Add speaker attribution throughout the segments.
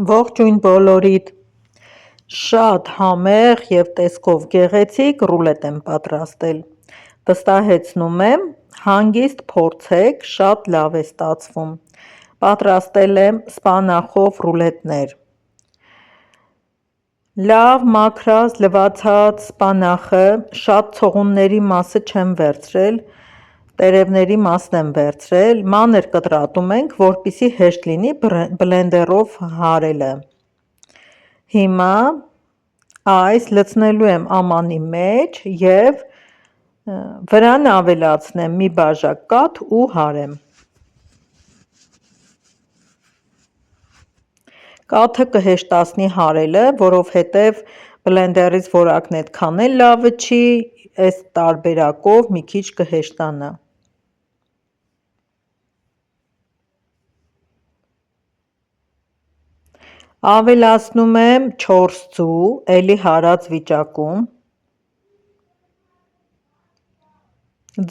Speaker 1: Ողջույն բոլորիդ, շատ համեղ և տեսքով գեղեցիկ ռուլետ եմ պատրաստել, վստահեցնում եմ հանգիստ փորձեք, շատ լավ է ստացվում, պատրաստել եմ սպանախով ռուլետներ, լավ մաքրած լվացած սպանախը, շատ ցողունների մասը չեմ վերցրել, տերևների մասն եմ վերցրել, մանր կտրատում ենք, որպեսզի հեշտ լինի բլենդերով հարելը, հիմա այս լցնելու եմ ամանի մեջ և վրան ավելացնեմ մի բաժակ կաթ ու հարեմ, կաթը կհեշտացնի հարելը, որովհետև բլենդերից որակն այդքան էլ լավը չի, այս տարբերակով մի քիչ կհեշտանա, ավելացնում եմ 4 ձու, էլի հարած վիճակում,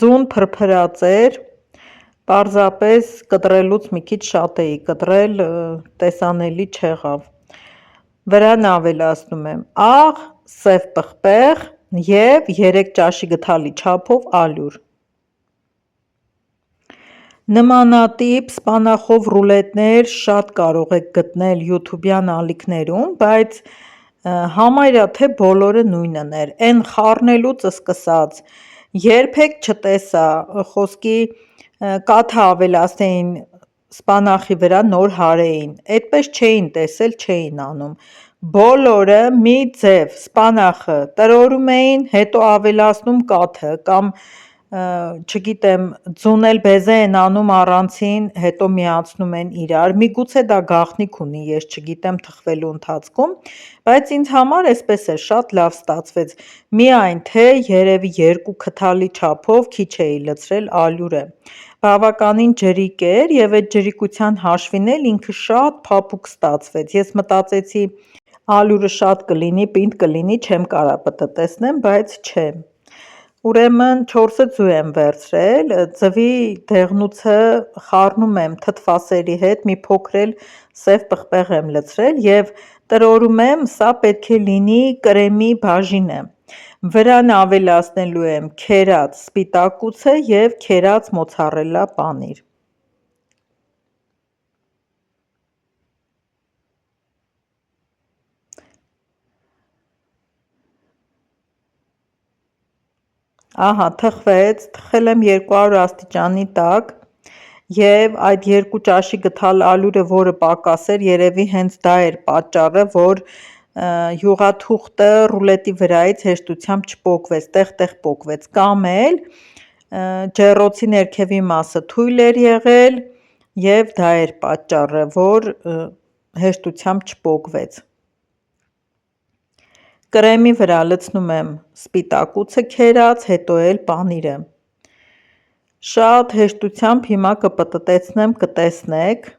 Speaker 1: ձուն փրփրած էր, պարզապես կտրելուց մի քիչ շատ էի կտրել, տեսանելի չեղավ, վրան ավելացնում եմ աղ, սև պղպեղ և 3 ճաշի գդալի չափով ալյուր, նմանատիպ սպանախով ռուլետներ շատ կարող եք գտնել յութուբյան ալիքներում, բայց համարյա թե բոլորը նույնն էր, են խառնելուց սկսած, երբեք չտեսա խոսքի կաթը ավելացնեին սպանախի վրա նոր հարեին, այդպես չէին տեսել, չէին անում, բոլորը մի ձև սպանախը տրորում էին, հետո ավելացնում կաթը կամ չգիտեմ ձուն էլ բեզե են անում առանցին, հետո միացնում են իրար, միգուցե դա գաղտնիք ունի, ես չգիտեմ թխվելու ընթացքում, բայց ինձ համար էսպես էր շատ լավ ստացվեց, միայն թե երևի 2 քթալի չափով քիչ էի լցրել ալյուրը, բավականին ջրիկ էր և այդ ջրիկության հաշվին էլ ինքը շատ փափուկ ստացվեց, ես մտածեցի ալյուրը շատ կլինի, պինդ կլինի, չեմ կարա պտտեցնեմ, բայց չէ, ուրեմն 4 ձու եմ վերցրել, ձվի դեղնուցը խառնում եմ թթվասերի հետ, մի փոքր էլ սև պղպեղ եմ լցրել և տրորում եմ, սա պետք է լինի կրեմի բաժինը, վրան ավելացնելու եմ քերած սպիտակուցը և քերած մոցարելա պանիր, ահա թխվեց, թխել եմ 200 աստիճանի տակ և այդ 2 ճաշի գդալ ալյուրը, որը պակաս էր, երևի հենց դա էր պատճառը, որ յուղաթուղթը ռուլետի վրայից հեշտությամբ չպոկվեց, տեղ պոկվեց, կամ էլ ջեռոցի ներքևի մասը թույլ էր եղել և դա էր պատճառը, որ հեշտությամբ չպոկվեց, կրեմի վրա լցնում եմ սպիտակուցը քերած, հետո էլ պանիրը, շատ հեշտությամբ հիմա կպտտեցնեմ, կտեսնեք,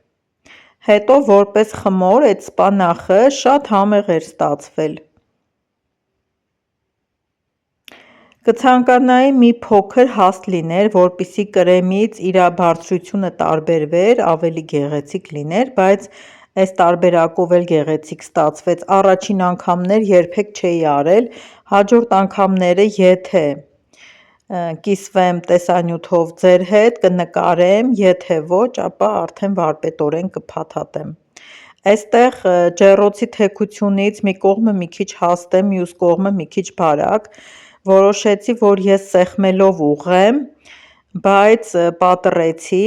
Speaker 1: հետո որպես խմոր այդ սպանախը շատ համեղ էր ստացվել, կցանկանայի մի փոքր հաստ լիներ, որպեսզի կրեմից իրա բարձրությունը տարբերվեր, ավելի գեղեցիկ լիներ, բայց այս տարբերակով էլ գեղեցիկ ստացվեց, առաջին անգամներ երբեք չէի արել, հաջորդ անգամները եթե կիսվեմ տեսանյութով ձեր հետ, կնկարեմ, եթե ոչ, ապա արդեն վարպետորեն կփաթաթեմ, այստեղ ջեռոցի թեքությունից մի կողմը մի քիչ հաստ է, մյուս կողմը մի քիչ բարակ, որոշեցի, որ ես սեղմելով ուղղեմ, բայց պատռեցի,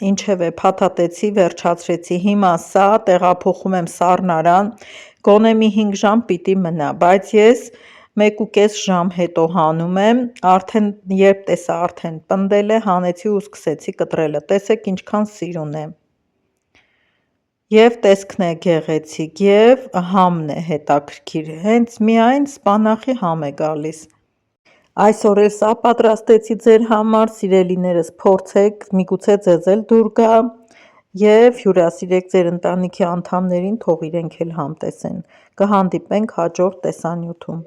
Speaker 1: ինչևէ փաթաթեցի, վերջացրեցի, հիմա սա տեղափոխում եմ սառնարան, գոնե մի 5 ժամ պիտի մնա, բայց ես 1.5 ժամ հետո հանում եմ, արդեն երբ տեսա արդեն պնդել է, հանեցի ու սկսեցի կտրելը, տեսեք ինչքան սիրուն է, և տեսքն է գեղեցիկ և համն է հետաքրքիր, հենց միայն սպանախի համ է գալիս, այսօր էլ սա պատրաստեցի ձեր համար, սիրելիներս փորձեք, միգուցե ձեզ էլ դուր գա և հյուրասիրեք ձեր ընտանիքի անդամներին, թող իրենք էլ համ տեսեն, կհանդիպենք հաջորդ տեսանյութում։